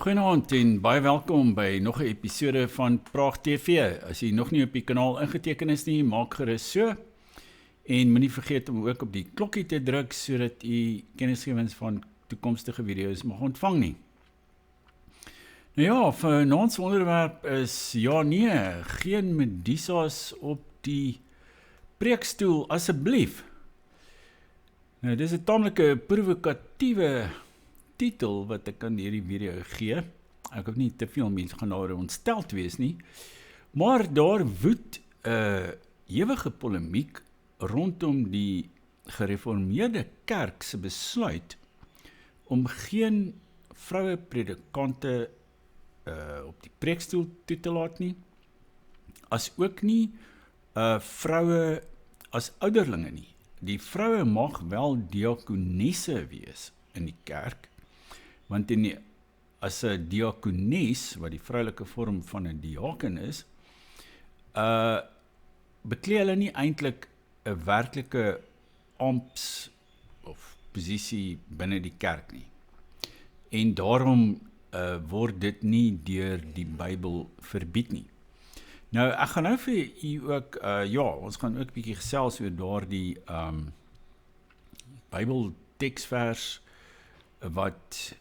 Goeienaand en baie welkom by nog 'n episode van Praag TV. As jy nog nie op die kanaal ingeteken is nie, maak gerus so. En moenie vergeet om ook op die klokkie te druk sodat u kennisgewings van toekomstige video's mag ontvang nie. Nou ja, vanaand se onderwerp is geen Medusas op die preekstoel asseblief. Nou dis 'n taamlike provokatiewe titel wat ek aan hierdie video gee. Ek hoop nie te veel mense gaan daar ontsteld wees nie. Maar daar woed 'n ewige polemiek rondom die gereformeerde kerk se besluit om geen vroue predikante op die preekstoel toe te laat nie, as ook nie vroue as ouderlinge nie. Die vroue mag wel diakonisse wees in die kerk, want as 'n diakones, wat die vroulike vorm van 'n diaken is, beklee hulle nie eintlik 'n werklike ampts of posisie binne die kerk nie. En daarom word dit nie deur die Bybel verbied nie. Nou, ek gaan nou vir u ook, ons gaan ook 'n bietjie gesels oor daardie Bybel teksvers wat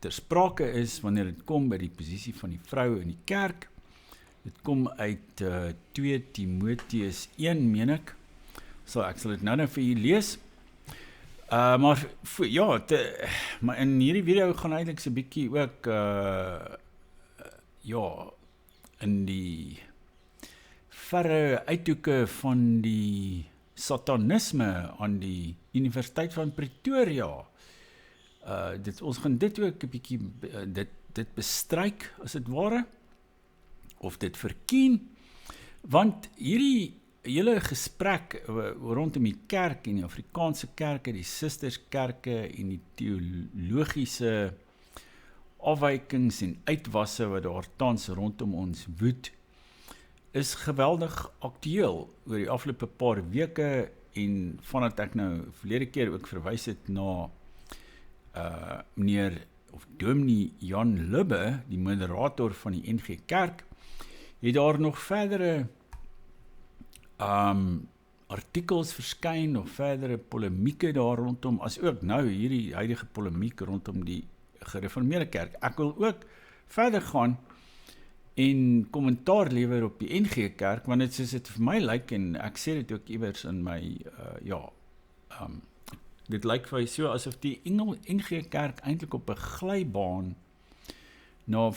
ter sprake is wanneer dit kom by die posisie van die vrou in die kerk. Dit kom uit 2 Timoteus 1, meen ek. So ek sal dit nou vir u lees. Maar in hierdie video gaan eintlik so 'n bietjie ook in die verre uithoeke van die satanisme aan die Universiteit van Pretoria. Ons gaan dit ook 'n bietjie dit bestryk as dit ware, of dit verken, want hierdie hele gesprek rondom die kerk en die Afrikaanse kerke, die susterskerke en die teologiese afwykings en uitwasse wat daar tans rondom ons woed, is geweldig aktueel oor die afgelope paar weke, en vandat ek nou verlede keer ook verwys het na meneer of dominee Jan Lubbe, die moderator van die NG Kerk, het daar nog verdere artikels verskyn of verdere polemieke daar rondom, as ook nou hierdie huidige polemiek rondom die gereformeerde kerk. Ek wil ook verder gaan en kommentaar lewer op die NG Kerk, want dit soos dit vir my lyk, en ek sê dit ook iewers in my dit lyk vir my so asof die NG Kerk eintlik op 'n glybaan na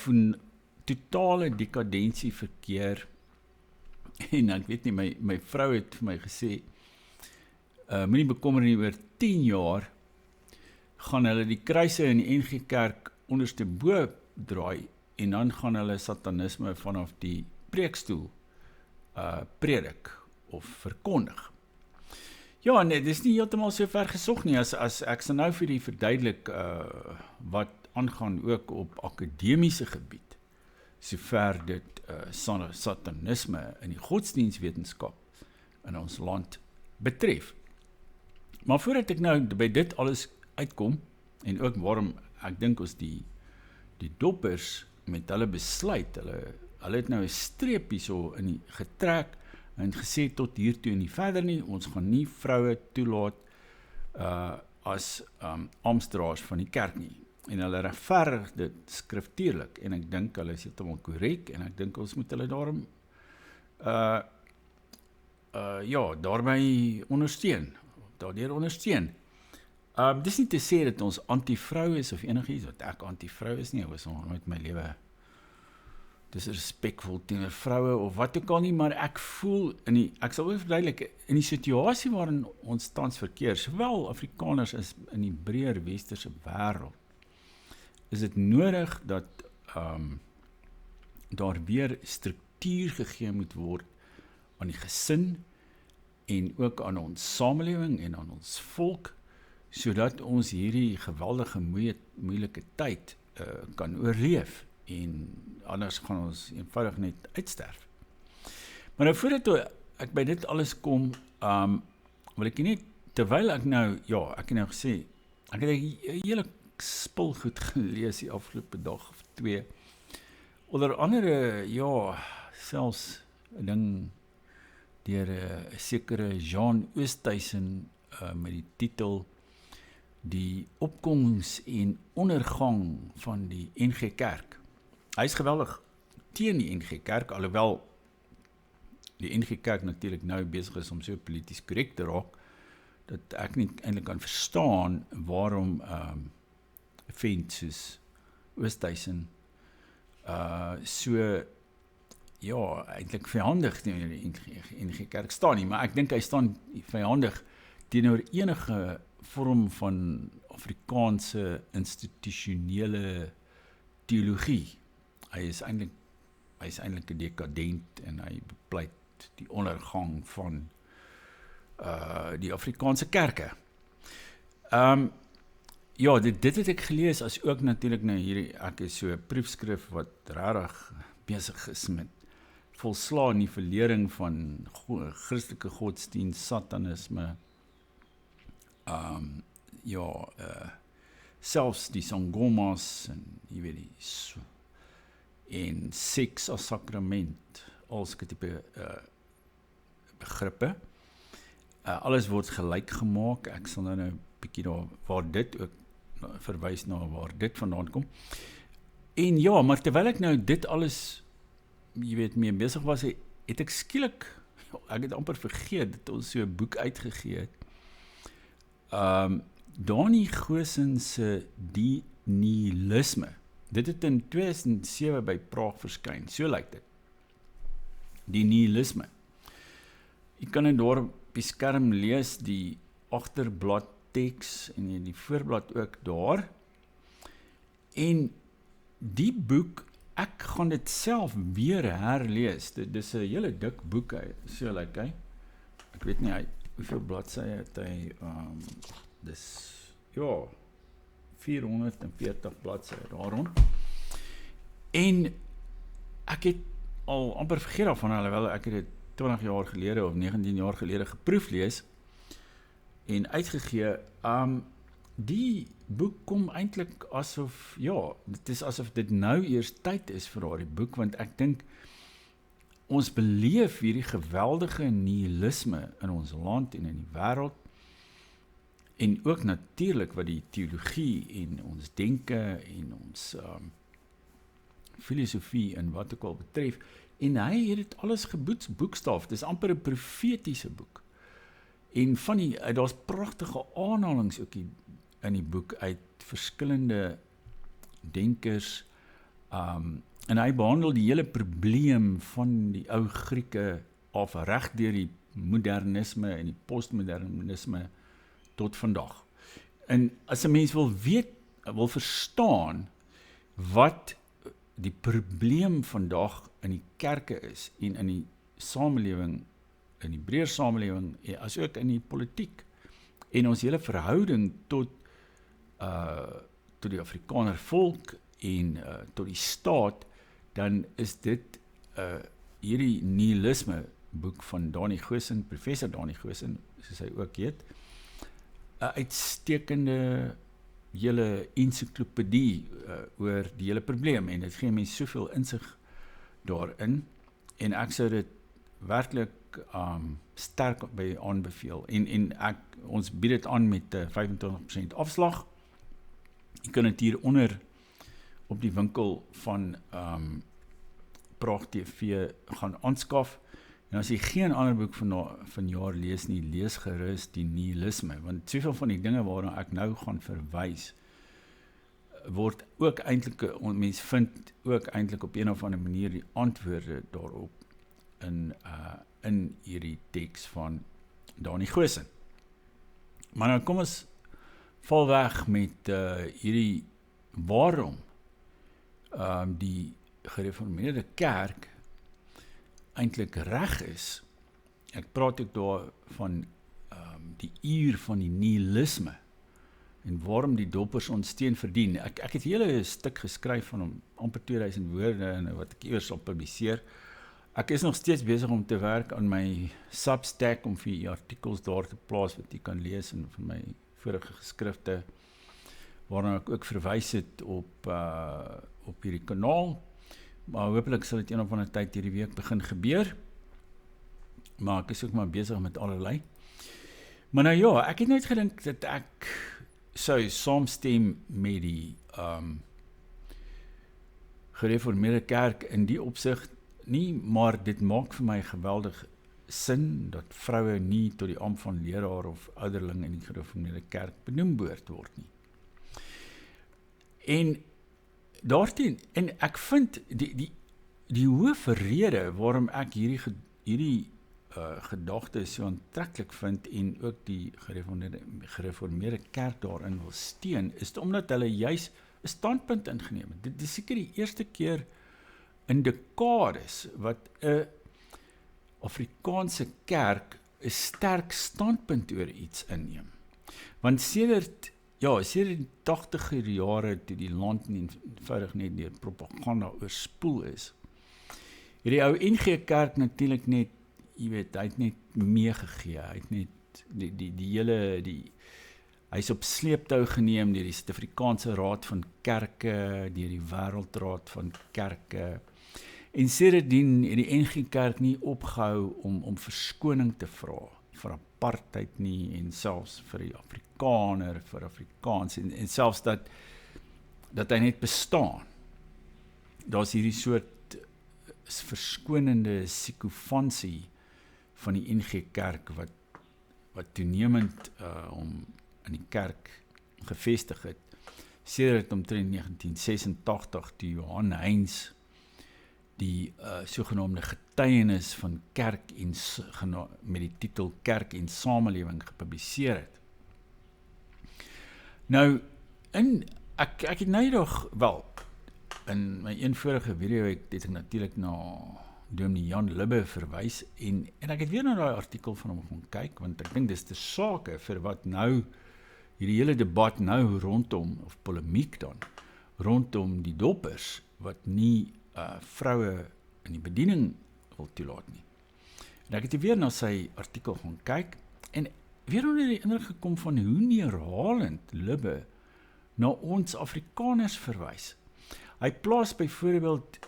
totale dekadensie verkeer. En ek weet nie, my vrou het vir my gesê, moenie bekommer nie, oor 10 jaar gaan hulle die kruise in die NG Kerk onderste bo draai, en dan gaan hulle satanisme vanaf die preekstoel predik of verkondig. Ja, nee, dis nie heeltemal so ver gesog nie, as ek sal nou vir die verduidelik wat aangaan ook op akademiese gebied, sover dit satanisme in die godsdienstwetenskap in ons land betref. Maar voordat ek nou by dit alles uitkom, en ook waarom ek dink ons die doppers met hulle besluit, hulle het nou 'n streep hierso in die getrek, en gesê tot hiertoe en nie verder nie, ons gaan nie vroue toelaat as amptdraers van die kerk nie. En hulle regverdig dit skriftuurlik, en ek dink hulle is heeltemal korrek, en ek dink ons moet hulle daarom daarmee ondersteun, daardeur ondersteun. Dis nie te sê dat ons anti-vrou is of enigiets, wat ek anti-vrou is nie, ek was nog nooit my lewe disrespekvol teenoor vroue of wat ook al nie, maar ek voel, ek sal ook verduidelik, in die situasie waarin ons tans verkeer, sowel Afrikaners as in die breër westerse wêreld, is dit nodig dat daar weer struktuur gegee moet word aan die gesin, en ook aan ons samelewing en aan ons volk, sodat ons hierdie geweldige moeilike tyd kan oorleef, en anders gaan ons eenvoudig net uitsterf. Maar nou voordat ek by dit alles kom, wil ek net, terwyl ek nou, ek het nou gesê, ek het 'n hele spulgoed gelees die afgelope dag of 2. Onder andere, ja, selfs 'n ding deur 'n sekere Jean Oosthuizen met die titel Die opkoms en ondergang van die NG Kerk. Hy is geweldig teen die NG Kerk, alhoewel die NG Kerk natuurlik nou besig is om so polities korrek te raak, dat ek nie eintlik kan verstaan waarom vent soos Oosthuizen so ja, eintlik vyandig teenoor die NG Kerk staan nie, maar ek dink hy staan vyandig teenoor enige vorm van Afrikaanse institusionele teologie. Hy is eintlik 'n dekadent en hy bepleit die ondergang van die Afrikaanse kerke. Ja, dit het ek gelees as ook natuurlik nou hierdie, ek is so 'n proefskrif wat regtig besig is met volslaa nivellering van Christelike godsdienst, satanisme, selfs die sangomas en jy weet en seks as sakrament, al sulke tipe begrippe. Alles word gelyk gemaak. Ek sal nou 'n bietjie daar waar dit ook verwys na waar dit vandaan kom. En ja, maar terwyl ek nou dit alles, jy weet, mee besig was, het ek skielik, ek het amper vergeet dat ons so 'n boek uitgegee het. Donnie Goosen se Die Nihilisme. Dit het in 2007 by Praag verskyn. So lyk dit. Die Nihilisme. Jy kan dit daar op die skerm lees, die agterblad teks en die voorblad ook daar. En die boek, ek gaan dit self weer herlees. Dit is 'n hele dik boek, so lyk hy. Ek weet nie hoeveel bladsye het hy, dis, ja, 440 bladsye daarom. En ek het al amper vergeet daarvan, alhoewel ek het 20 jaar gelede of 19 jaar gelede geproeflees en uitgegee. Die boek kom eintlik asof, ja, dit is asof dit nou eers tyd is vir daardie boek, want ek dink ons beleef hierdie geweldige nihilisme in ons land en in die wêreld, en ook natuurlik wat die teologie en ons denke en ons filosofie en wat ook al betref, en hy het dit alles geboekstaaf. Dis amper 'n profetiese boek. En daar's pragtige aanhalings ook in die boek uit verskillende denkers, en hy behandel die hele probleem van die ou Grieke af reg deur die modernisme en die postmodernisme tot vandag. En as 'n mens wil verstaan wat die probleem vandag in die kerke is en in die samelewing, in die breër samelewing, as ook in die politiek en ons hele verhouding tot die Afrikaner volk en tot die staat, dan is dit hierdie nihilisme boek van Donnie Goosen, professor Donnie Goosen, soos hy ook heet, 'n uitstekende hele ensiklopedie oor die hele probleem, en dit gee mense soveel insig daarin, en ek sou dit werklik sterk by aanbeveel, en ons bied dit aan met 25% afslag. Jy kan dit hier onder op die winkel van Praag TV gaan aanskaf. En as jy geen ander boek van jaar lees nie, lees gerus die nihilisme, want soveel van die dinge waarna ek nou gaan verwys, word ook eintlik, mens vind ook eintlik op een of ander manier die antwoorde daarop in hierdie teks van Donnie Goosen. Maar nou kom ons val weg met hierdie waarom die gereformeerde kerk eintlik reg is. Ek praat ook daar van die uur van die nihilisme en waarom die doppers ons steun verdien. Ek het 'n hele stuk geskryf van amper 2000 woorde en wat ek eers sal publiseer. Ek is nog steeds besig om te werk aan my Substack om vir artikels daar te plaas wat jy kan lees en van my vorige geskrifte. waarna ek ook verwys het op hierdie kanaal, maar hopelik sal dit een of ander tyd hierdie week begin gebeur, maar ek is ook maar besig met allerlei. Maar nou ja, ek het nooit gedink dat ek sou saamstem met die gereformeerde kerk in die opsig nie, maar dit maak vir my geweldig sin dat vroue nie tot die ampt van leraar of ouderling in die gereformeerde kerk benoem behoort word nie. En daarteen, en ek vind die hoof rede waarom ek hierdie gedagte so aantreklik vind en ook die gereformeerde kerk daarin wil steun, is omdat hulle juis 'n standpunt ingeneem het. Dit is seker die eerste keer in dekades wat 'n Afrikaanse kerk 'n sterk standpunt oor iets inneem. Want sedert die 80er jare toe die land nie eenvoudig net deur propaganda oorspoel is, het die ou NG Kerk natuurlik net, jy weet, hy het net meegegee, hy het net hy is op sleeptou geneem deur die Suid-Afrikaanse Raad van Kerke, deur die Wêreldraad van Kerke, en sedertdien het die NG Kerk nie opgehou om verskoning te vra vir apartheid nie, en selfs vir die Afrikaner, vir Afrikaans, en selfs dat hy net bestaan. Daar's hierdie soort verskonende psikofansie van die NG Kerk wat toenemend om in die kerk gevestig het, sedert omtrent 1986 toe Johan Heinz die sogenaamde getuienis van kerk met die titel Kerk en Samelewing gepubliseer het. Nou, ek het nou nog, in my een vorige video het ek natuurlik na Dominee Jan Libbe verwys, en ek het weer na daai artikel van hom gaan kyk, want ek dink dis te sake vir wat nou, hierdie hele debat nou rondom, of polemiek dan, rondom die doppers, wat nie vroue in die bediening wil toelaat nie. En ek het weer na sy artikel gaan kyk, en weer onder die indruk gekom van hoe neerhalend Libbe na ons Afrikaners verwys. Hy plaas byvoorbeeld,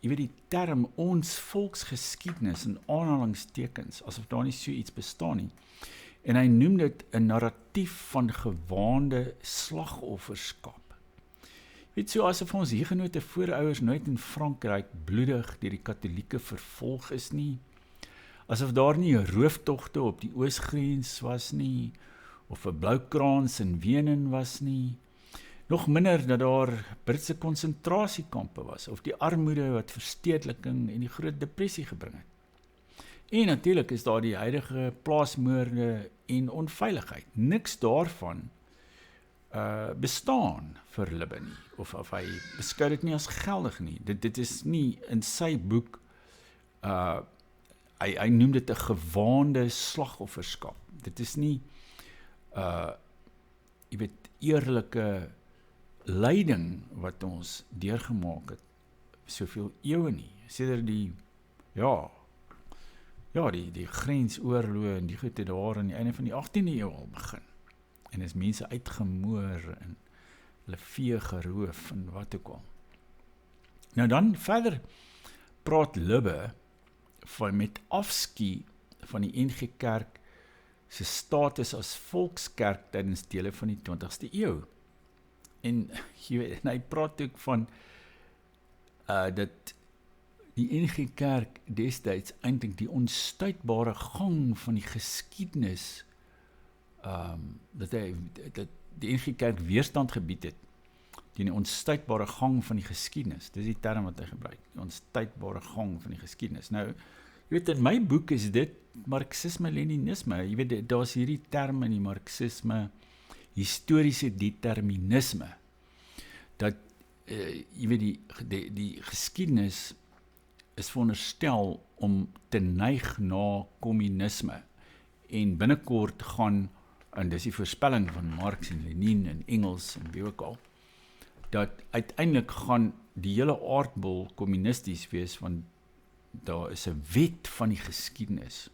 jy weet, die term ons volksgeskiedenis in aanhalingstekens, asof daar nie so iets bestaan nie. En hy noem dit 'n narratief van gewaande slagofferskap. Weet so, asof ons hiergenote voorouers nooit in Frankryk bloedig deur die Katolieke vervolg is nie, asof daar nie 'n rooftogte op die oosgrens was nie, of 'n Bloukraans in Wenen was nie, nog minder dat daar Britse konsentrasiekampe was, of die armoede wat verstedeliking en die Groot Depressie gebring het. En natuurlik is daar die huidige plaasmoorde en onveiligheid. Niks daarvan bestaan vir Libbe nie, of hy beskou dit nie as geldig nie. Dit is nie in sy boek, hy noem dit 'n gewaande slagofferskap. Dit is nie, jy weet, eerlike lyding wat ons deurgemaak het, soveel eeue nie. Sedert die grensoorloë en die goed het daar aan die einde van die 18de eeu al begin. En is mense uitgemoor en hulle vee geroof en wat ook al. Nou dan verder praat Libbe met afskie van die NG Kerk se status as volkskerk tydens dele van die 20ste eeu. En hy praat ook van dat die NG Kerk destyds eintlik die onstuitbare gang van die geskiedenis, dat die NG Kerk weerstand gebied het teen die onstuitbare gang van die geskiedenis. Dis die term wat hy gebruik, die onstuitbare gang van die geskiedenis. Nou, jy weet, in my boek is dit Marxisme-Leninisme. Jy weet, daar's hierdie term in die Marxisme, historiese determinisme, dat, jy weet, die geskiedenis is veronderstel om te neig na kommunisme, en binnekort gaan, en dis die voorspelling van Marx en Lenin en Engels en wie ook al, dat uiteindelik gaan die hele aardbol kommunisties wees, want daar is 'n wet van die geskiedenis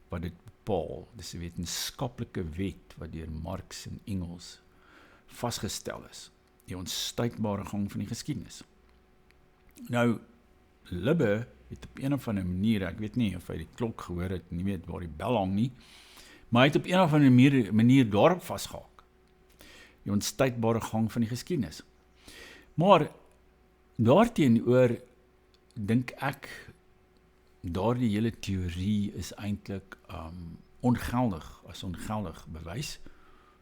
wat dit bepaal. Dis 'n wetenskaplike wet wat deur Marx en Engels vasgestel is. Die onstuitbare gang van die geskiedenis. Nou, Libbe het op een of ander manier, ek weet nie of hy die klok gehoor het, nie weet waar die bel hang nie, maar hy het op een of ander manier daarop vasgehaak. Die onstuitbare gang van die geskiedenis. Maar daarteenoor dink ek, daardie hele teorie is eintlik ongeldig, as ongeldig bewys.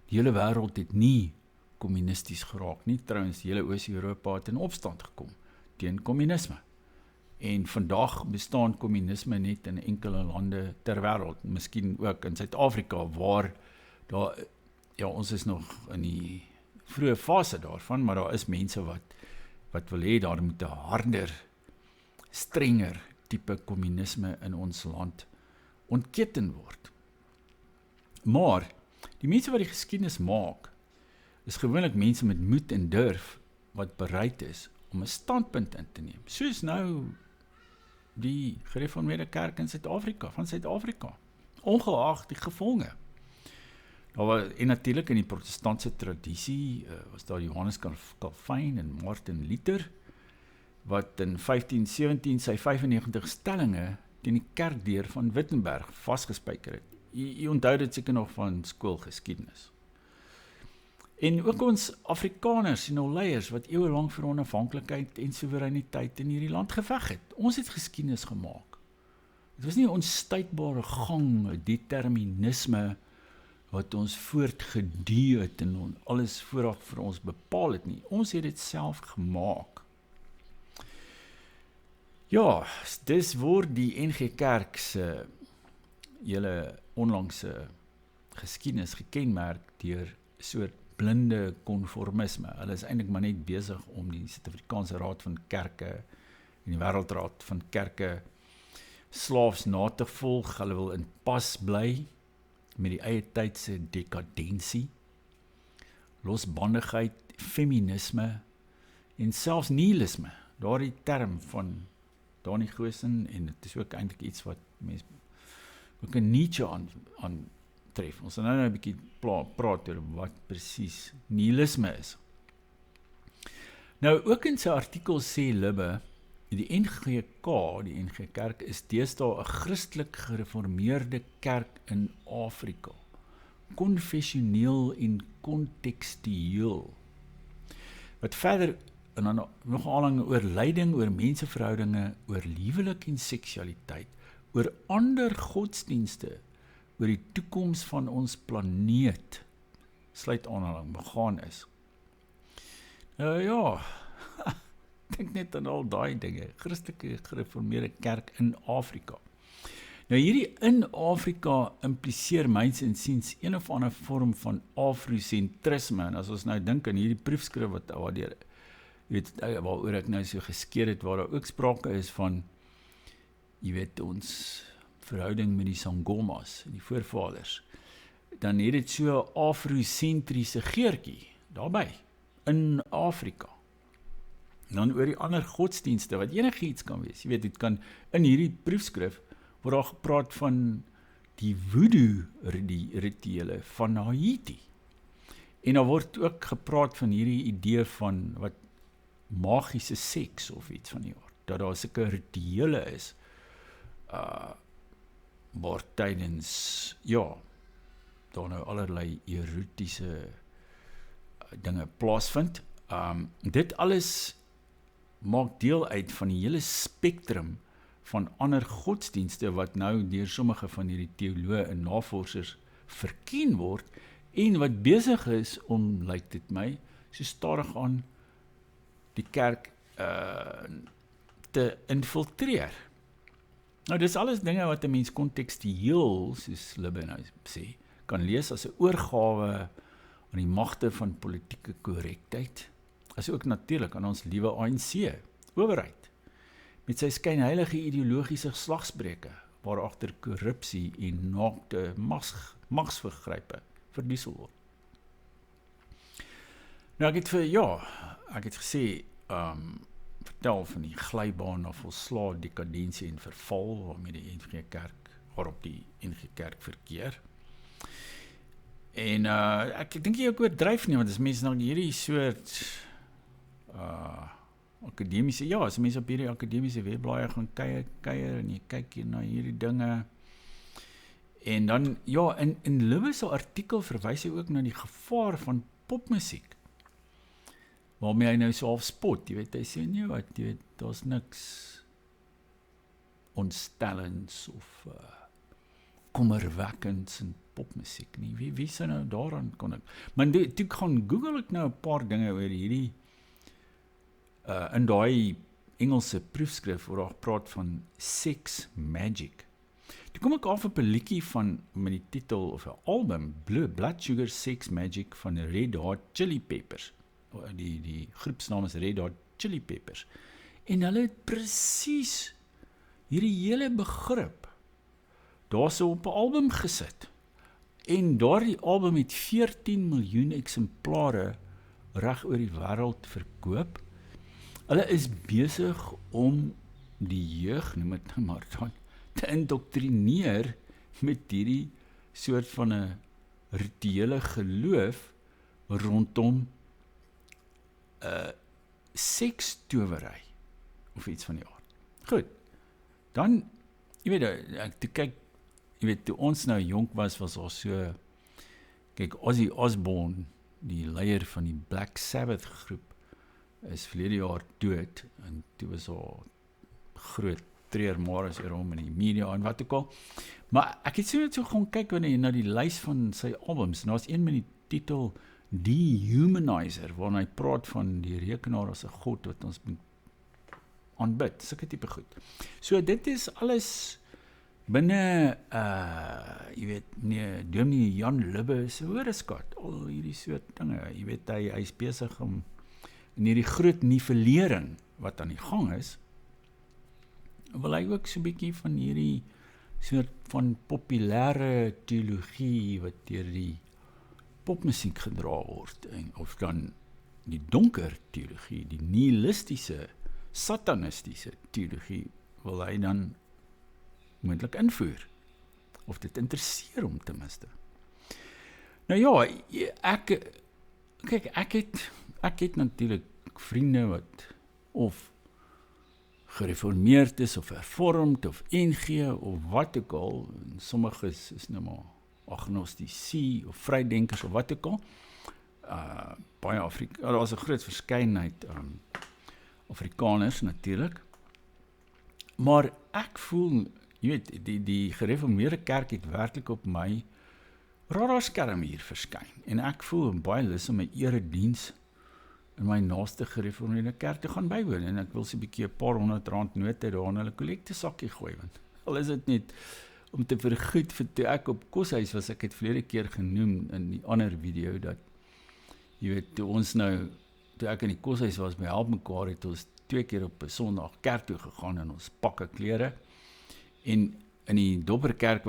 Die hele wêreld het nie kommunisties geraak nie. Trouwens, die hele Oos-Europa het in opstand gekom teen kommunisme. En vandag bestaan kommunisme net in enkele lande ter wêreld, miskien ook in Suid-Afrika, waar daar, ja, ons is nog in die vroeë fase daarvan, maar daar is mense wat wil hê daar moet 'n harder, strenger tipe kommunisme in ons land ontketen word. Maar die mense wat die geskiedenis maak, is gewoonlik mense met moed en durf wat bereid is om 'n standpunt in te neem. Soos nou die gereformeerde kerk in Suid-Afrika, ongeag die gevolge. En natuurlik in die protestantse tradisie was daar Johannes Calvijn en Martin Luther, wat in 1517 sy 95 stellinge teen die kerkdeur van Wittenberg vasgespijker het. Jy onthou dit seker nog van skoolgeskiedenis. En ook ons Afrikaners en ons leiers wat eeuwenlang vir onafhanklikheid en soewereiniteit in hierdie land geveg het. Ons het geskiedenis gemaak. Dit was nie 'n onstuitbare gang, 'n determinisme wat ons voortgeduw het en alles vooraf vir ons bepaal het nie. Ons het dit self gemaak. Ja, dis word die NG Kerk se hele onlangse geskiedenis gekenmerk deur 'n soort blinde konformisme. Hulle is eintlik maar net besig om die Suid-Afrikaanse Raad van Kerke en die Wêreldraad van Kerke slaafs na te volg. Hulle wil in pas bly met die eie tydse dekadensie, losbandigheid, feminisme en selfs nihilisme. Daardie term van Dani Goosen, en dit is ook eintlik iets wat mense ook in Nietzsche aantref. Ons gaan nou 'n bietjie praat oor wat presies nihilisme is. Nou, ook in sy artikel sê Libbe, die NGK, die NG Kerk, is deesdae 'n Christelik gereformeerde kerk in Afrika. Konfessioneel en kontekstueel. Wat verder en dan nog aanlang oor lyding, oor menseverhoudinge, oor lieflik en seksualiteit, oor ander godsdienste, oor die toekoms van ons planeet, sluit aanhaling, begaan is. Ja, dink net aan al daai dinge, Christelike gereformeerde kerk in Afrika. Nou hierdie in Afrika impliseer myns insiens een of ander vorm van afrosentrisme, en as ons nou dink aan hierdie proefskrif waaroor ek nou so geskeer het, waar daar ook sprake is van, jy weet, ons verhouding met die Sangomas, die voorvaders, dan het dit so 'n afrosentriese geurtjie, daarby, in Afrika. En dan oor die ander godsdienste, wat enigiets kan wees, jy weet, dit kan in hierdie proefskrif, word daar gepraat van die voodoo-rituele van Haiti. En daar word ook gepraat van hierdie idee van wat magiese seks of iets van die aard, dat daar sulke rituele is, waar tydens, ja, daar nou allerlei erotiese dinge plaasvind. Dit alles maak deel uit van die hele spektrum van ander godsdienste wat nou deur sommige van hierdie teoloë en navorsers verken word en wat besig is om, lyk dit my, so stadig aan die kerk te infiltreer. Nou, dis alles dinge wat 'n mens kontekstueel, soos Libbe nou sê, kan lees as 'n oorgawe aan die magte van politieke korrektheid, as ook natuurlik aan ons liewe ANC, owerheid, met sy skynheilige ideologiese slagsbreuke, waar agter korrupsie en naakte magsvergrype verdiesel word. Nou, ek het gesê, vertel van die glybaan na volslae dekadensie en verval waarop die NG Kerk verkeer. En ek dink jy ook oordryf nie, want as mense na hierdie soort akademiese, ja, as mense op hierdie akademiese webblaai gaan kuier en jy kyk hier na hierdie dinge, en dan, ja, in Lewis se artikel verwys hy ook na die gevaar van popmusiek, waarmee hy nou so half spot, jy weet, hy sê, nee wat, jy weet, daar's niks ontstellends of kommerwekkends in popmusiek nie, wie sou nou daaraan kon ek, maar toe gaan Google ek nou 'n paar dinge oor hierdie, in daai Engelse proefskrif waar daar praat van sex magic. Toe kom ek af op 'n liedjie met die titel of 'n album, Blood Sugar Sex Magic van Red Hot Chili Peppers. Die groepsnaam is Red Hot Chili Peppers. En hulle het presies hierdie hele begrip daar so op 'n album gesit. En daardie album het 14 miljoen eksemplare reg oor die wêreld verkoop. Hulle is besig om die jeug, noem dit nou maar dan, te indoktrineer met hierdie soort van 'n rituele geloof rondom sekstowery of iets van die aard. Goed. Dan, jy weet, ek toe kyk, jy weet, toe ons nou jonk was daar so, kyk, Ozzy Osbourne, die leier van die Black Sabbath groep, is verlede jaar dood, en toe was daar groot treurmares oor hom in die media en wat ook al. Maar ek het so gaan kyk na die lys van sy albums, en daar's een met die titel Dehumanizer, waarin hy praat van die rekenaar as 'n god wat ons moet aanbid, sulke tipe goed. So dit is alles binne, jy weet, Dominee Jan Lubbe se woordeskat, al hierdie soort dinge, jy weet, hy is besig om in hierdie groot nivellering wat aan die gang is, wil hy ook so 'n bietjie van hierdie soort van populêre teologie wat deur die popmusiek gedra word, of dan die donker teologie, die nihilistiese, satanistiese teologie, wil hy dan moontlik invoer, of dit interesseer hom ten minste. Nou ja, ek het natuurlik vriende wat of gereformeerd is, of hervormd, of NG, of wat ook al, en sommige is nou maar agnostici, of vrydenkers, of wat ook al, baie daar is 'n groot verskeidenheid Afrikaners natuurlik, maar ek voel, jy weet, die gereformeerde kerk het werklik op my radarskerm hier verskyn, en ek voel baie lus om my erediens in my naaste gereformeerde kerk te gaan bywoon, en ek wil so 'n bietjie 'n paar R100 note daar in hulle kollektesakkie gooi, want al is dit net om te vergoed vir toe ek op koshuis was, ek het verlede keer genoem in die ander video, dat, jy weet, toe ek in die koshuis was, by Help Mekaar, het ons 2 keer op 'n Sondag kerk toe gegaan, in ons pakke klere, en in die Dopperkerk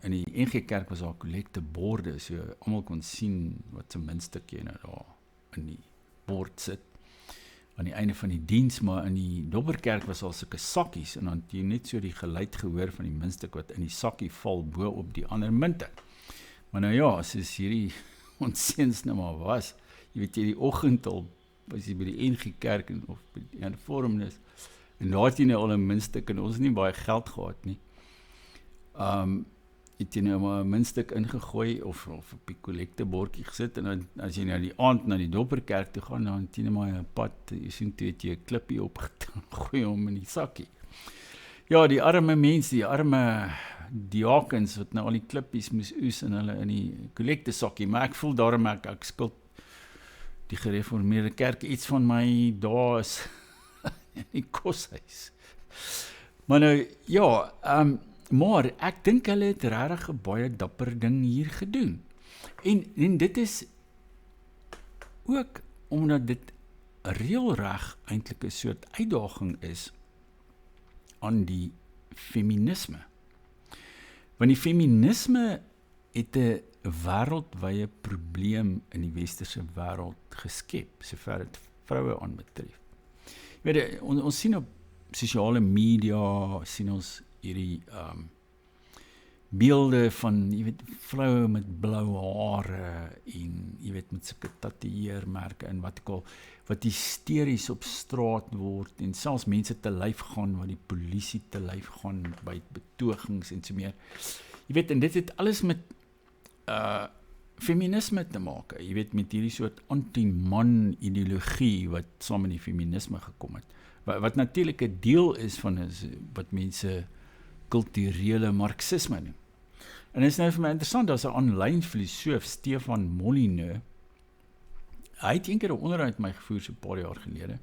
in die NG Kerk was daar kollekteborde, so almal kon sien wat so minstukkie nou daar in die bord sit, aan die einde van die diens, maar in die Dopperkerk was al sulke sakkies, en dan het jy net so die geluid gehoor van die muntstuk wat in die sakkie val, bo op die ander munte. Maar nou ja, soos hierdie ons seuns nou maar was, jy weet jy die oggend al, was jy by die NG Kerk, of by die hervormdes, en daar het jy nou al 'n muntstuk, en ons het nie baie geld gehad nie, het jy nou maar 'n muntstuk ingegooi, of op die kollektebordjie gesit, en dan, as jy nou die aand na die Dopperkerk toe gaan, dan het jy nou maar 'n pad, jy sien toe het jy 'n klippie opgetel, gooi hom in die sakkie. Ja, die arme mense, die arme diakens, wat nou al die klippies moes oes, en hulle in die kollektesakkie, maar ek voel daarom ek skuld die gereformeerde kerk iets van my daar is in die koshuis. Maar nou, ja, maar ek dink hulle het regtig 'n baie dapper ding hier gedoen. En dit is ook omdat dit reëlreg eintlik 'n soort uitdaging is aan die feminisme. Want die feminisme het 'n wêreldwye probleem in die westerse wêreld geskep, sover dit vroue aanbetref. Jy weet, ons sien op sosiale media, sien ons hierdie beelde van, jy weet, vroue met blou hare en, jy weet, met sulke tatoeëermerke en wat ek al, wat hysteries op straat word en selfs mense te lyf gaan, wat die polisie te lyf gaan by betogings en so meer. Jy weet, en dit het alles met feminisme te maak, jy weet, met hierdie soort anti-man ideologie wat saam met die feminisme gekom het. Wat natuurlik 'n deel is van wat mense kulturele marxisme noem. En dit is nou vir my interessant, daar's 'n aanlyn filosoof, Stefan Molyneux. Hy het eendag 'n onderhoud met my gevoer so 'n paar jaar gelede.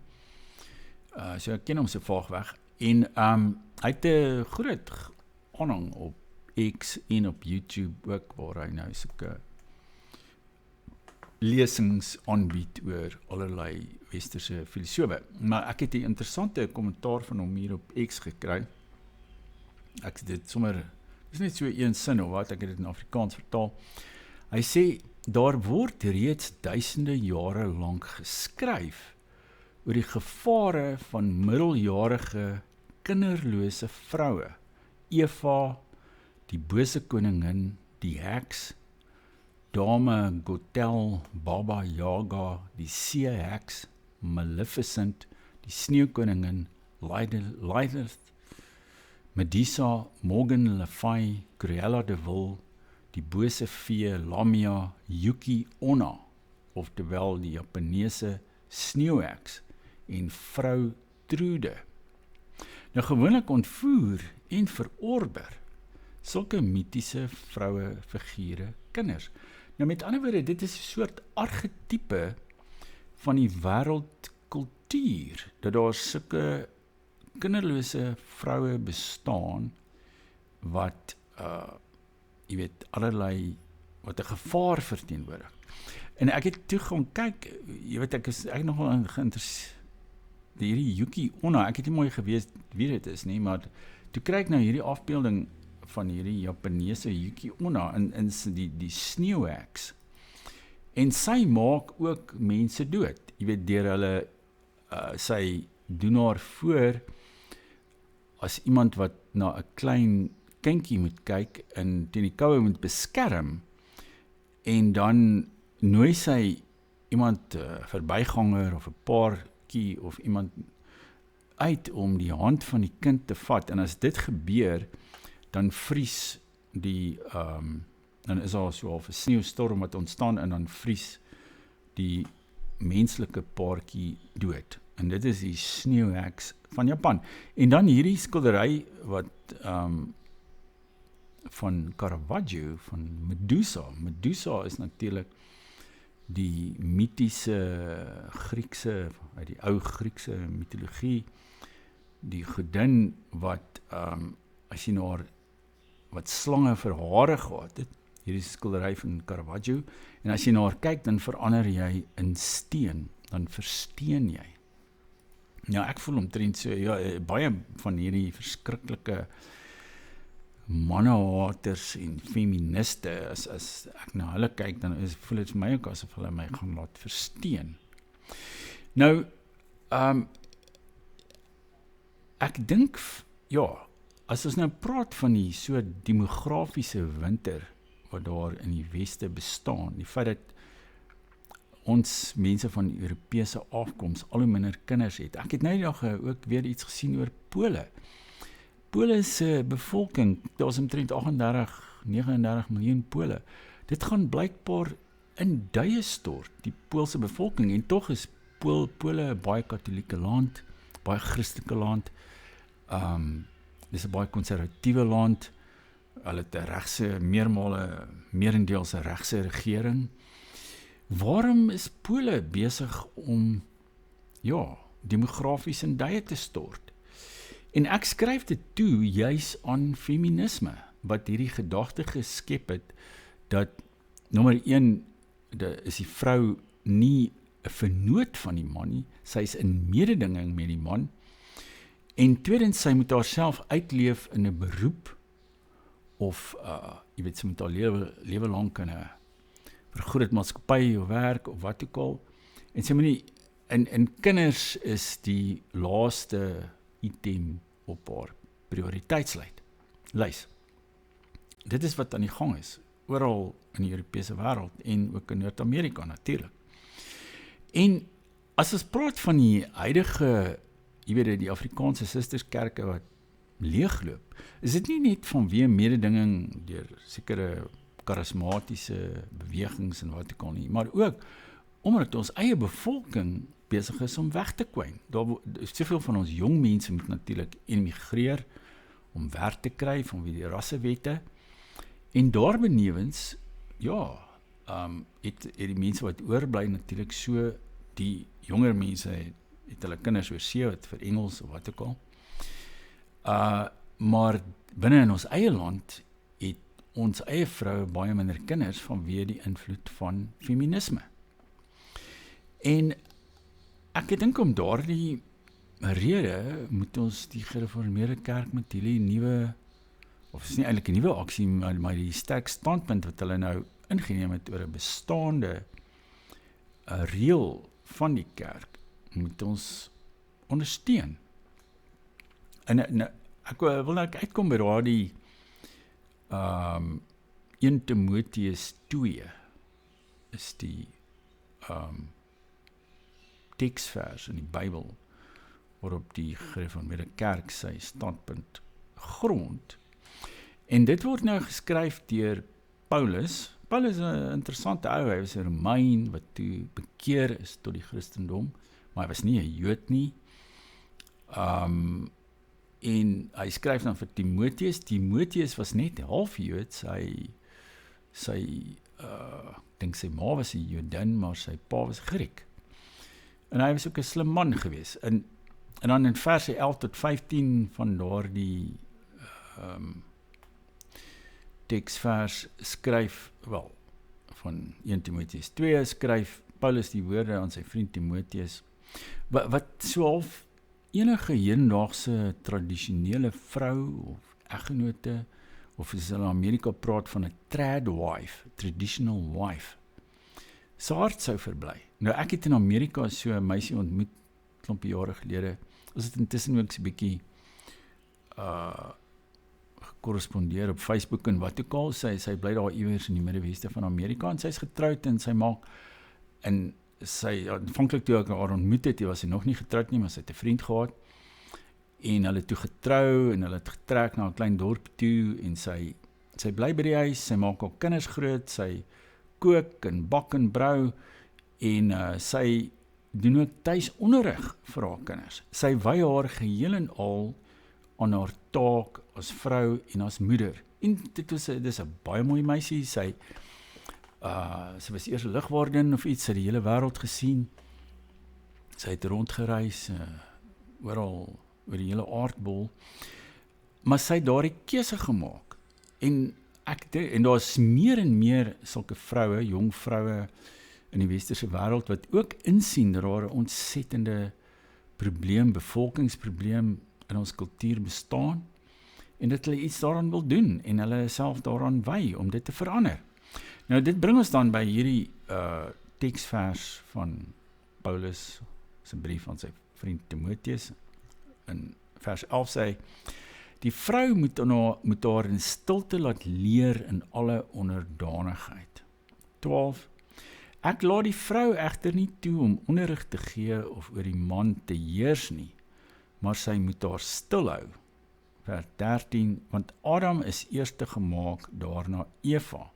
So ek ken hom so vaagweg. En hy het 'n groot aanhang op X en op YouTube ook, waar hy nou sulke lesings aanbied oor allerlei westerse filosofe. Maar ek het 'n interessante kommentaar van hom hier op X gekry. Ek het dit sommer, dis net so een sin of wat, ek het dit in Afrikaans vertaal. Hy sê, daar word reeds duisende jare lank geskryf oor die gevare van middeljarige kinderlose vroue. Eva, die bose koningin, die heks, Dame Gothel, Baba Yaga, die see-heks, Maleficent, die sneeuwkoningin, Lilith, Medusa, Morgan Le Fay, Cruella de Vil, die bose vee, Lamia, Yuki Onna, oftewel die Japanese sneeuwheks, en vrou Trude. Nou gewoonlik ontvoer en verorber sulke mitiese vroue figure kinders. Nou met ander woorde, dit is 'n soort archetype van die wêreldkultuur, dat daar sulke kinderlose vroue bestaan, wat, jy weet, allerlei, wat 'n gevaar verteenwoordig. En ek het toe gaan kyk, jy weet, ek is eigenlijk nogal geïnteresseerd, hierdie Yuki Onna, ek het nie mooi geweet wie dit is nie, maar toe kry ek nou hierdie afbeelding van hierdie Japanese Yuki Onna in die sneeuwheks. En sy maak ook mense dood. Jy weet, deur hulle, sy doen haar voor as iemand wat na 'n klein kindjie moet kyk en teen die koue moet beskerm, en dan nooi sy iemand, verbyganger of 'n paartjie of iemand uit om die hand van die kind te vat, en as dit gebeur, dan vries die, dan is daar so 'n sneeustorm wat ontstaan, en dan vries die menslike paartjie dood. En dit is die sneeuwheks van Japan. En dan hierdie skildery wat, van Caravaggio, van Medusa. Medusa is natuurlik die mitiese Griekse, uit die ou Griekse mitologie, die godin wat, as jy nou wat slange vir hare gehad het, hierdie skildery van Caravaggio, en as jy na haar kyk, dan verander jy in steen, dan versteen jy. Nou, ek voel omtrent so, ja, baie van hierdie verskriklike mannehaters en feministe, as ek na hulle kyk, dan voel dit vir my ook asof hulle my gaan laat versteen. Nou, ek dink, ja, as ons nou praat van die so demografiese winter wat daar in die weste bestaan, die feit dat ons mense van Europese afkoms al hoe minder kinders het. Ek het nou die dag ook weer iets gesien oor Pole. Pole se bevolking, daar is omtrent 39 miljoen Pole. Dit gaan blykbaar in duie stort, die Poolse bevolking, en tog is Pole 'n baie katholieke land, baie Christelike land, dis 'n baie konservatiewe land, hulle het 'n regse, meerendeels 'n regse regering. Waarom is Pole besig om, ja, demografies in duie te stort? En ek skryf dit toe juis aan feminisme, wat hierdie gedagte geskep het, dat, nommer 1, is die vrou nie 'n vernoot van die man nie, sy is in mededinging met die man, en tweedens, sy moet haarself uitleef in 'n beroep, of, jy weet, sy moet haar lewe lank in 'n vergroot maatskappy of werk, of wat ook al, en sy moet nie, en kinders is die laaste item op haar prioriteitslys. dit is wat aan die gang is, oral in die Europese wêreld en ook in Noord-Amerika natuurlik. En as ons praat van die huidige, jy weet die Afrikaanse susterskerke wat leegloop, is dit nie net vanweë mededinging deur sekere charismatiese bewegings en wat ook al nie, maar ook omdat ons eie bevolking besig is om weg te kwyn. Soveel van ons jong mense moet natuurlik emigreer om werk te kry vanweë die rassewette. En daarbenewens, ja, het die mense wat oorbly natuurlik so, die jonger mense het hulle kinders oor see wat vir Engels of wat ook al. Maar binne in ons eie land het ons eie vroue baie minder kinders vanweë die invloed van feminisme. En ek dink om daardie rede moet ons die gereformeerde kerk met hierdie nuwe, of is nie eintlik 'n nuwe aksie, maar die sterk standpunt wat hulle nou ingeneem het oor 'n bestaande reël van die kerk, moet ons ondersteun. En ek wil nou uitkom by daardie 1 Timoteus 2 is die teksvers in die Bybel waarop die gereformeerde kerk sy standpunt grond. En dit word nou geskryf deur Paulus. Paulus is 'n interessante ou, hy was 'n Romein wat toe bekeer is tot die Christendom, maar hy was nie 'n Jood nie. En hy skryf dan vir Timoteus. Timoteus was net half Jood, dink sy ma was 'n Jodin, maar sy pa was Griek. En hy was ook 'n slim man gewees. En dan in verse 11 tot 15 van daardie teksvers skryf, van 1 Timoteus 2 skryf Paulus die woorde aan sy vriend Timoteus, wat so half enige hedendaagse tradisionele vrou of eggenote, of as hulle in Amerika praat van 'n trad wife, traditional wife, sy hart sou verbly. Nou ek het in Amerika so 'n meisie ontmoet, klompie jare gelede, ons het intussen ook so 'n bietjie gekorrespondeer op Facebook en wat ook al, sy bly daar iewers in die Middeweste van Amerika, en sy is getroud en sy maak, en sy, aanvanklik toe ek haar ontmoet het, was sy nog nie getroud nie, maar sy het 'n vriend gehad, en hulle toe getrou, en hulle het getrek na 'n klein dorp toe, en sy bly by die huis, sy maak al kinders groot, sy kook en bak en brou, en sy doen ook tuis onderrig vir haar kinders. Sy wy haar geheel en al aan haar taak as vrou en as moeder. En dit is 'n baie mooi meisie. Sy was eers 'n lugwaardin of iets, sy het die hele wêreld gesien. Sy het rondgereis, oral oor die hele aardbol. Maar sy het daardie keuse gemaak. En daar is meer en meer sulke vroue, jong vroue in die westerse wêreld wat ook insien dat daar 'n ontsettende bevolkingsprobleem in ons kultuur bestaan, en dat hulle iets daaraan wil doen, en hulle self daaraan wy om dit te verander. Nou dit bring ons dan by hierdie teksvers van Paulus se brief aan sy vriend Timoteus. In vers 11 sê hy, die vrou moet haar in stilte laat leer in alle onderdanigheid. 12. Ek laat die vrou egter nie toe om onderrig te gee of oor die man te heers nie, maar sy moet haar stil hou. Vers 13, want Adam is eerste gemaak, daarna Eva.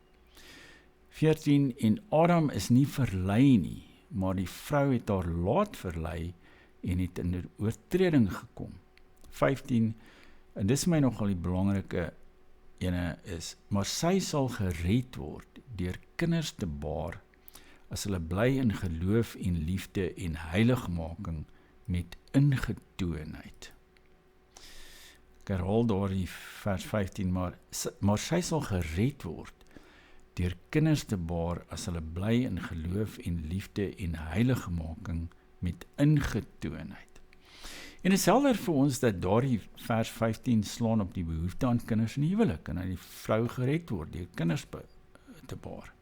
14, en Adam is nie verlei nie, maar die vrou het haar laat verlei en het in 'n oortreding gekom. 15, en dis my nogal die belangrike ene is, maar sy sal gered word deur kinders te baar, as hulle bly in geloof en liefde en heiligmaking met ingetoonheid. Ek herhaal daar die vers 15, maar sy sal gered word deur kinders te baar, as hulle bly in geloof en liefde en heiligmaking met ingetoonheid. En dit is helder vir ons dat daardie vers 15 slaan op die behoefte aan kinders in die huwelik, en dat die vrou gered word deur kinders te baar.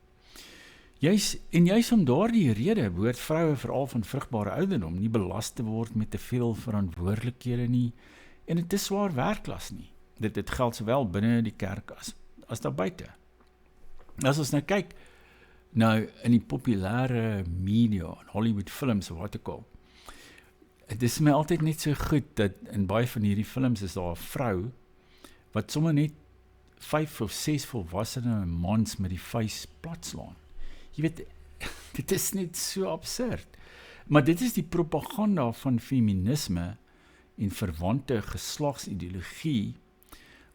Juis om daardie rede behoort vroue veral van vrugbare ouderdom nie belast te word met te veel verantwoordelikhede nie, en dit is swaar werklas nie. Dit geld sowel binne die kerk as daar buite. As ons nou kyk, nou in die populêre media, in Hollywood films of wat ook al, dit is my altyd net so goed, dat in baie van hierdie films is daar 'n vrou, wat sommer net 5 of 6 volwassene mans met die vuis platslaan. Jy weet, dit is net so absurd. Maar dit is die propaganda van feminisme en verwante geslagsideologie,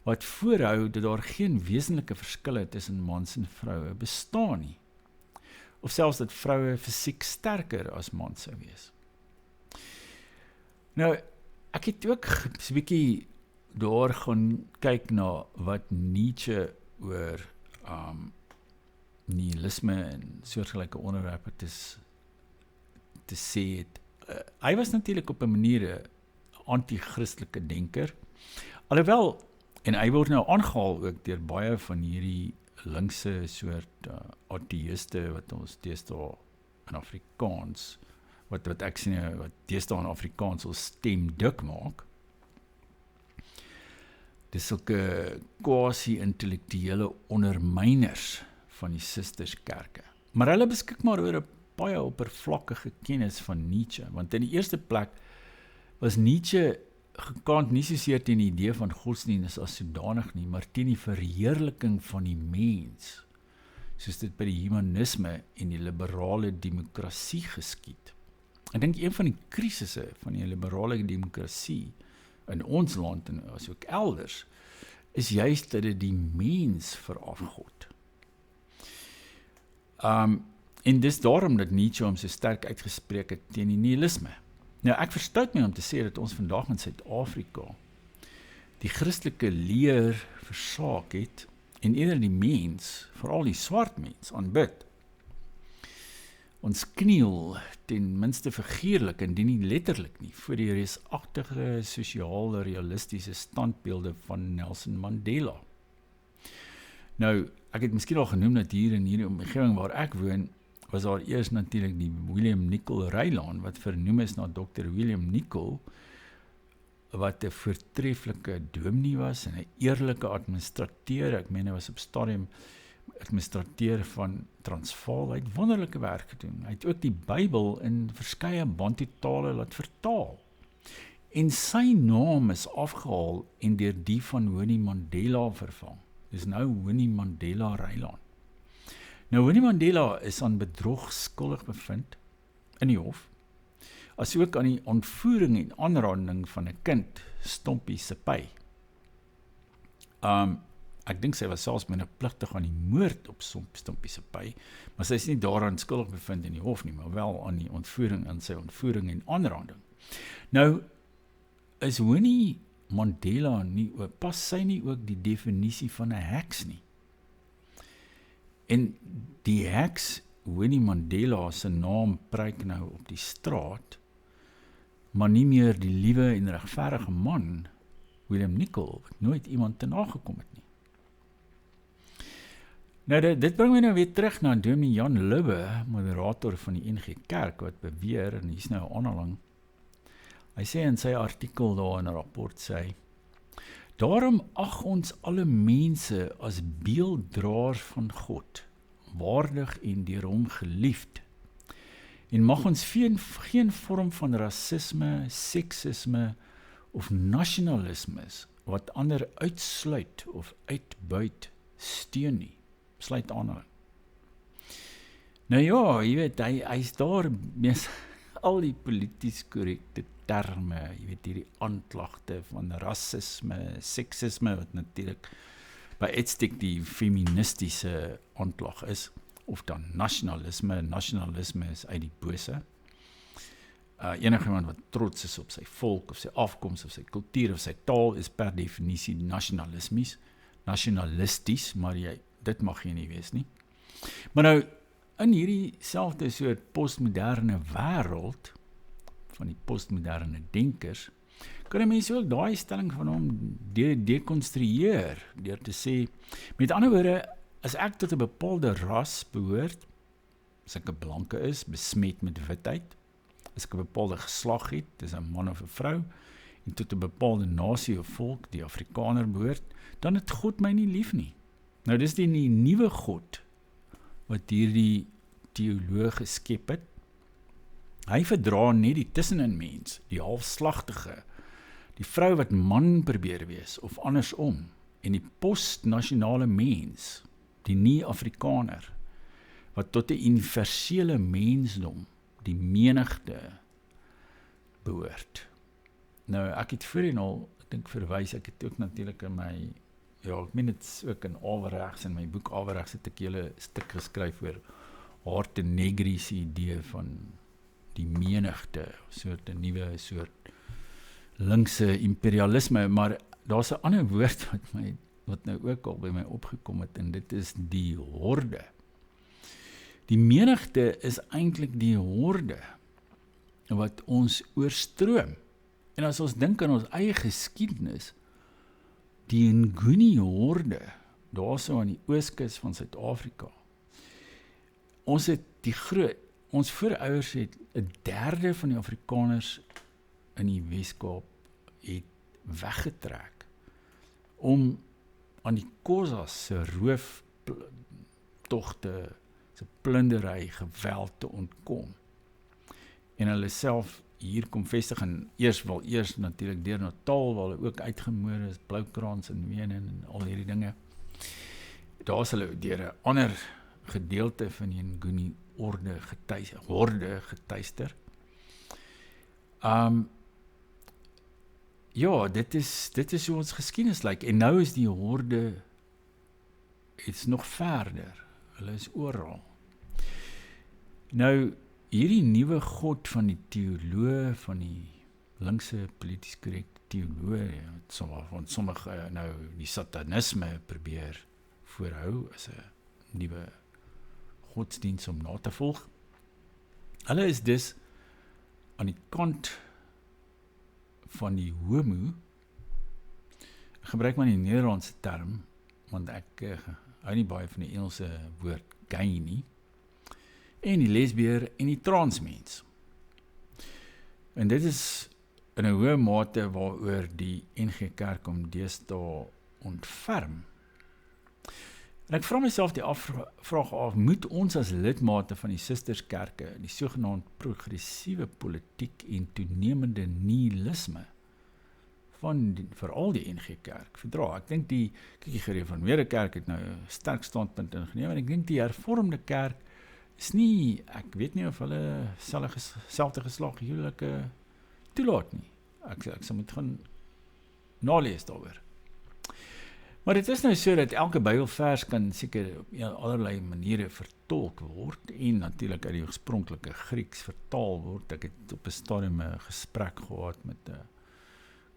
wat voorhou dat daar geen wesenlike verskille tussen mans en vroue bestaan nie. Of selfs dat vroue fisiek sterker as mans sou wees. Nou, ek het ook 'n bietjie daar gaan kyk na wat Nietzsche oor nihilisme en soortgelyke onderwerpe te sê het. Hy was natuurlik op 'n manier 'n anti-christelike denker, alhoewel, en hy word nou aangehaal ook deur baie van hierdie linkse soort ateïste wat ons deesdae in Afrikaans, wat ek sien, wat deesdae in Afrikaans ons stem dik maak. Dis sulke quasi-intellektuele ondermyners van die sisterskerke. Maar hulle beskik maar oor 'n baie oppervlakkige kennis van Nietzsche, want in die eerste plek was Nietzsche gekant nie soseer teen die idee van godsdienst as sodanig nie, maar teen die verheerliking van die mens, soos dit by die humanisme en die liberale demokrasie geskied. Ek dink een van die krisisse van die liberale demokrasie in ons land en as ook elders, is juist dat dit die mens verafgod. En dis daarom dat Nietzsche hom so sterk uitgespreek het teen die nihilisme. Nou, ek verstout my om te sê dat ons vandag in Suid-Afrika die Christelike leer versaak het en eerder die mens, veral die swart mens, aanbid. Ons kniel ten minste figuurlik en nie letterlik nie voor die reusagtige sosiale realistiese standbeelde van Nelson Mandela. Nou, ek het miskien al genoem dat hier in hierdie omgewing waar ek woon, was daar eers natuurlik die William Nicol Rylaan, wat vernoem is na Dr. William Nicol, wat 'n voortreffelike dominee was en 'n eerlike administrateur. Ek meen, hy was op stadium administrateur van Transvaal. Hy het wonderlike werk gedoen. Hy het ook die Bybel in verskeie Bantu tale laat vertaal. En sy naam is afgehaal en deur die van Winnie Mandela vervang. Dis nou Winnie Mandela Rylaan. Nou, Winnie Mandela is aan bedrog skuldig bevind in die hof, as ook aan die ontvoering en aanranding van 'n kind, Stompie Sepai. Ek dink sy was selfs menepligtig aan die moord op Stompie Sepai, maar sy is nie daaraan skuldig bevind in die hof nie, maar wel aan die ontvoering, aan sy ontvoering en aanranding. Nou, is Winnie Mandela nie, pas sy nie ook die definisie van 'n heks nie? En die heks, Winnie Mandela se naam pryk nou op die straat, maar nie meer die liewe en regverdige man, William Nicol, wat nooit iemand te nagekom het nie. Nou, dit bring my nou weer terug na Dominee Jan Lubbe, moderator van die NG Kerk, wat beweer, en hier is nou 'n aanhaling, hy sê in sy artikel daar in 'n rapport, sê, daarom ag ons alle mense as beelddraers van God, waardig en deur hom geliefd, en mag ons geen vorm van rasisme, seksisme of nasionalisme wat ander uitsluit of uitbuit steun nie. Sluit aan. Nou ja, jy weet, hy is daar met al die polities korrekte terme, jy weet, hierdie aanklagte van rasisme, seksisme, wat natuurlik by uitstek die feministiese aanklag is, of dan nasionalisme is uit die bose. Enige iemand wat trots is op sy volk, of sy afkoms, of sy kultuur, of sy taal, is per definisie nasionalisties, maar dit mag jy nie wees nie. Maar nou, in hierdie selfde soort postmoderne wêreld, van die postmoderne denkers, kan 'n mens ook daai stelling van hom dekonstrueer, deur te sê, met ander woorde, as ek tot 'n bepaalde ras behoort, as ek 'n blanke is, besmet met witheid, as ek 'n bepaalde geslag het, dis 'n man of 'n vrou, en tot 'n bepaalde nasie of volk, die Afrikaner behoort, dan het God my nie lief nie. Nou dis die nuwe God wat hierdie teoloog geskep het. Hy verdra net die tussenin mens, die halfslagtige, die vrou wat man probeer wees, of andersom, en die postnasionale mens, die nie-Afrikaner, wat tot 'n universele mensdom, die menigte, behoort. Nou, ek het voorheen al, ek dink verwys, ek het ook natuurlik in my, ek meen dit ook in Averechts, in my boek Averechts het ek hele stuk geskryf oor Harte Negri se idee van die menigte, soort 'n nuwe soort linkse imperialisme, maar daar's 'n ander woord wat nou ook al by my opgekom het, en dit is die horde. Die menigte is eintlik die horde wat ons oorstroom. En as ons dink aan ons eie geskiedenis, die Nguni horde, daar so aan die ooskus van Suid-Afrika, ons voorouers het 1/3 van die Afrikaners in die Weskaap het weggetrek om aan die Khoisas se rooftogte, se plundery, geweld te ontkom. En hulle self hier kom vestig, en eers natuurlik deur Natal, waar hulle ook uitgemoor is, Bloukrans en Wenen en al hierdie dinge. Daar is hulle deur 'n ander gedeelte van die Nguni horde getuister. Ja, dit is hoe ons geskiedenis lyk, en nou is die horde iets nog verder, hulle is oral. Nou, hierdie nuwe God van die teoloog, van die linkse polities korrekte teoloog, van sommige nou die satanisme probeer voorhou as 'n nuwe godsdienst om na te volg. Hulle is dus aan die kant van die homo, ek gebruik maar die Nederlandse term, want ek hou nie baie van die Engelse woord gay nie, en die lesbier en die transmens. En dit is in 'n hoë mate waaroor die NG Kerk om deesdae ontferm. En ek vra myself die vraag af, moet ons as lidmate van die susterskerke die sogenaamd progressiewe politiek en toenemende nihilisme van veral die NG Kerk verdra? Ek dink die gereformeerde kerk het nou 'n sterk standpunt ingeneem, en ek dink die hervormde kerk is nie, ek weet nie of hulle selfde geslag huwelike toelaat nie. Ek sal moet gaan nalees daaroor. Maar dit is nou so dat elke Bybelvers kan seker op allerlei maniere vertolk word, en natuurlik uit die oorspronklike Grieks vertaal word. Ek het op 'n stadium 'n gesprek gehad met 'n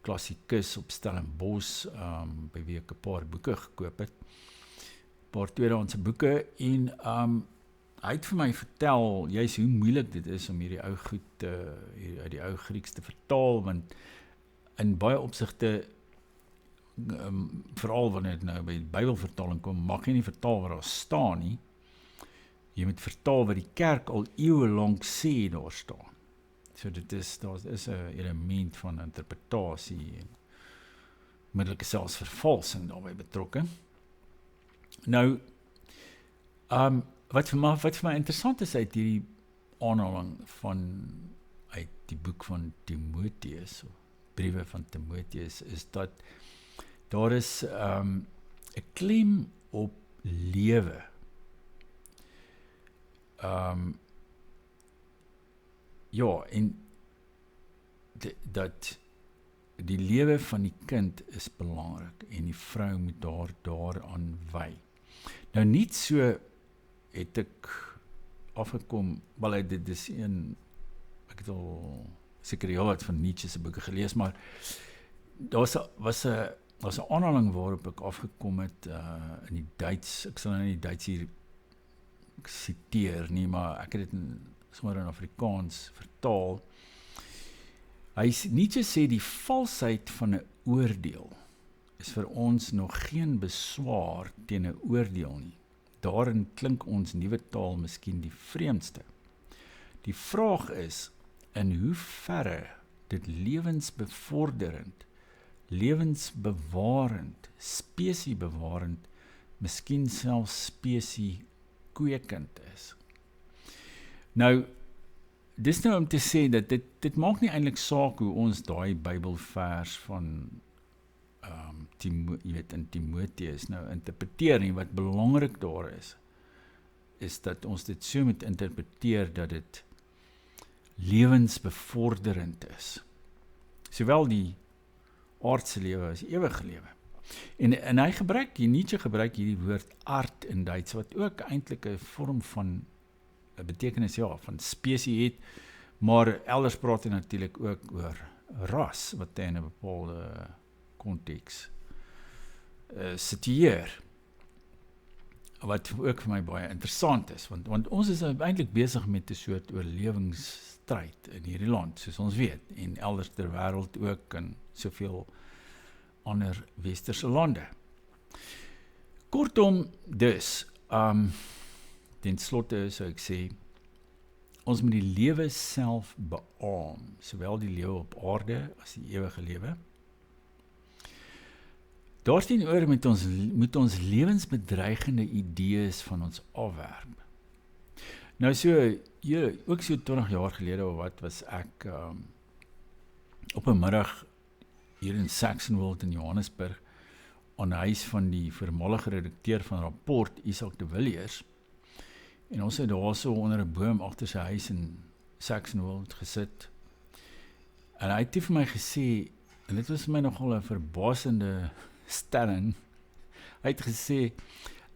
klassikus op Stellenbosch, by wie ek 'n paar boeke gekoop het, 'n paar tweedehandse boeke, en hy het vir my vertel, juist hoe moeilik dit is om hierdie ou goed uit die ou Grieks te vertaal, want in baie opsigte, veral wanneer dit nou by die Bybelvertaling kom, mag jy nie vertaal wat daar staan nie. Jy moet vertaal wat die kerk al eeue lank sê daar staan. So daar is 'n element van interpretasie en middelike selfs vervalsing daarbey betrokke. Nou, wat vir my interessant is uit hierdie aanhaling uit die boek van Timoteus, briewe van Timoteus, is dat daar is 'n klem op lewe. Ja, en dat die lewe van die kind is belangrik, en die vrou moet daaraan wy. Nou niet so het ek afgekom, wel dit is ek het al seker heel wat van Nietzsche se boeke gelees, maar daar was 'n aanhaling waarop ek afgekom het in die Duits, ek sal nou nie die Duits hier citeer nie, maar ek het dit sommer in Afrikaans vertaal. Nietzsche sê die valsheid van 'n oordeel is vir ons nog geen beswaar teen 'n oordeel nie. Daarin klink ons nuwe taal miskien die vreemdste. Die vraag is, in hoe verre dit lewensbevorderend, lewensbewarend, spesiebewarend miskien selfs spesie kweekend is. Nou, dis nou om te sê dat dit maak nie eintlik saak hoe ons daai Bybelvers van in Timoteus nou interpreteer nie. Wat belangrik daar is dat ons dit so moet interpreteer dat dit lewensbevorderend is. Sowel die aardse lewe as die ewige lewe. En Nietzsche gebruik hierdie woord aard in Duits, wat ook eintlik 'n vorm van 'n betekenis van spesie het, maar elders praat hy natuurlik ook oor ras, wat hy in 'n bepaalde konteks situeer. Wat ook vir my baie interessant is, want ons is eintlik besig met 'n soort oorlewingsstryd in hierdie land, soos ons weet, en elders ter wêreld ook, in soveel ander westerse lande. Kortom, dus, ten slotte sou ek sê, ons moet die lewe self beaam, sowel die lewe op aarde as die ewige lewe. Daarteenoor moet ons lewensbedreigende idees van ons afwerp. Nou ook so 20 jaar gelede of wat, was ek op 'n middag hier in Saxonwold in Johannesburg aan die huis van die voormalige redakteur van Rapport, Isak de Villiers. En ons het daar so onder 'n boom agter sy huis in Saxonwold gesit. En hy het vir my gesê, en dit was vir my nogal 'n verbasende stelling, hy het gesê,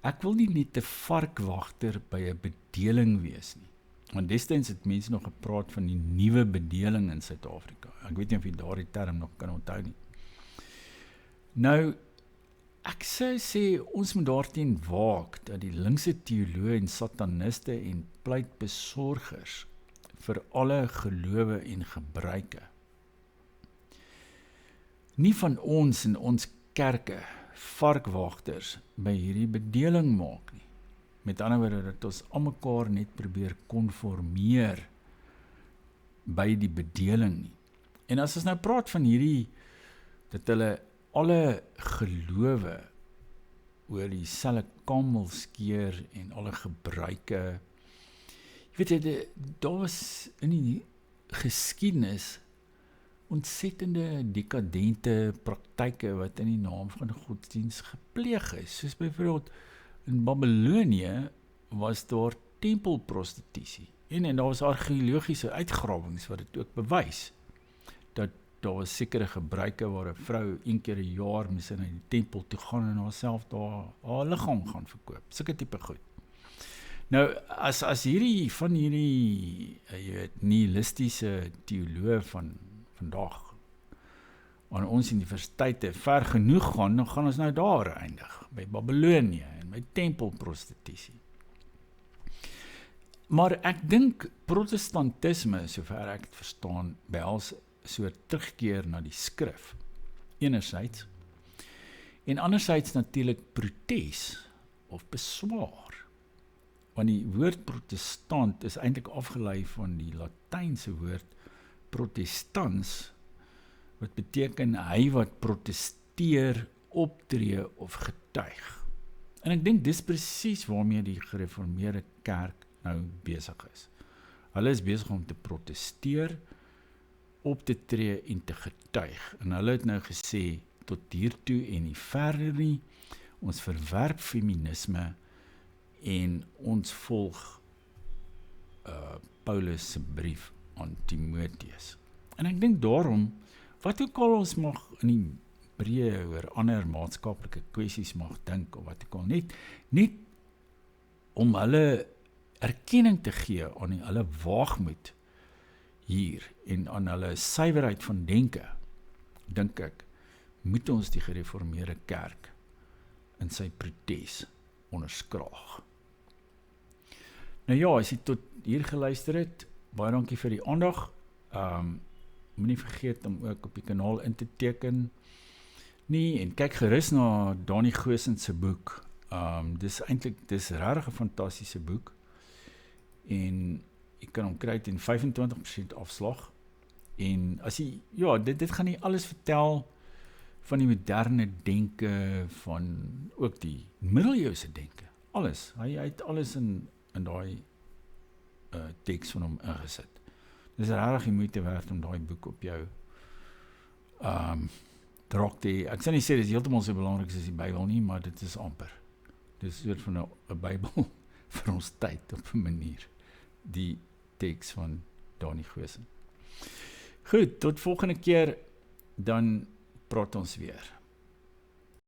ek wil nie net 'n varkwagter by 'n bedeling wees nie. Want destyds het mense nog gepraat van die nuwe bedeling in Suid-Afrika. Ek weet nie of jy daardie term nog kan onthou nie. Nou, ek sou sê, ons moet daarteen waak, dat die linkse teoloë en sataniste en pleitbesorgers vir alle gelowe en gebruike nie van ons in ons kerke varkwagters by hierdie bedeling maak nie. Met ander woorde, dat ons almekaar net probeer konformeer by die bedeling nie. En as ons nou praat van hierdie, dat hulle alle gelowe oor dieselfde kam wil skeer en alle gebruike, jy weet, daar was in die geskiedenis ontsettende dekadente praktyke wat in die naam van godsdienst gepleeg is. Soos byvoorbeeld in Babylonië was daar tempelprostitusie. En daar was argeologiese uitgrawings wat dit ook bewys. Dat daar was sekere gebruike waar 'n vrou een keer 'n jaar moes in die tempel toe gaan en haarself daar haar liggaam gaan verkoop. Sulke tipe goed. Nou, as hierdie van hierdie nihilistiese teoloë van vandag aan ons universiteite ver genoeg gaan, dan gaan ons nou daar eindig, by Babylonië en by tempelprostitusie. Maar ek dink protestantisme, sover ek het verstaan, behels so terugkeer na die skrif, enerzijds, en anderzijds natuurlik protes of beswaar, want die woord protestant is eintlik afgelei van die Latynse woord protestans, wat beteken hy wat protesteer, optree of getuig. En ek dink dis presies waarmee die gereformeerde kerk nou besig is. Hulle is besig om te protesteer, op te tree en te getuig. En hulle het nou gesê, tot hiertoe en nie verder nie, ons verwerp feminisme en ons volg Paulus se brief aan Timoteus. En ek dink daarom, wat ook al ons mag in die breë oor ander maatskaplike kwessies mag dink, of wat ook al, net om hulle erkenning te gee aan hulle waagmoed hier, en aan hulle suiwerheid van denke, dink ek, moet ons die gereformeerde kerk in sy protes onderskraag. Nou ja, as jy tot hier geluister het, baie dankie vir die aandag. Moenie vergeet om ook op die kanaal in te teken nie, en kyk gerus na Dani Goosen se boek. Dis regtig 'n fantastiese boek, en jy kan hom kry teen 25% afslag, en as jy, ja, dit gaan nie alles vertel van die moderne denke, van ook die middeleeuse denke. Alles. Hy het alles in daai teks van hom ingesit. Dis regtig die moeite werd om daai boek op jou drok te hê. Ek sal nie sê dit is heeltemal so belangrik as die Bybel nie, maar dit is amper. Dit is soort van 'n Bybel vir ons tyd op 'n manier. Die teks van Dani Goosen. Goed, tot volgende keer, dan praat ons weer.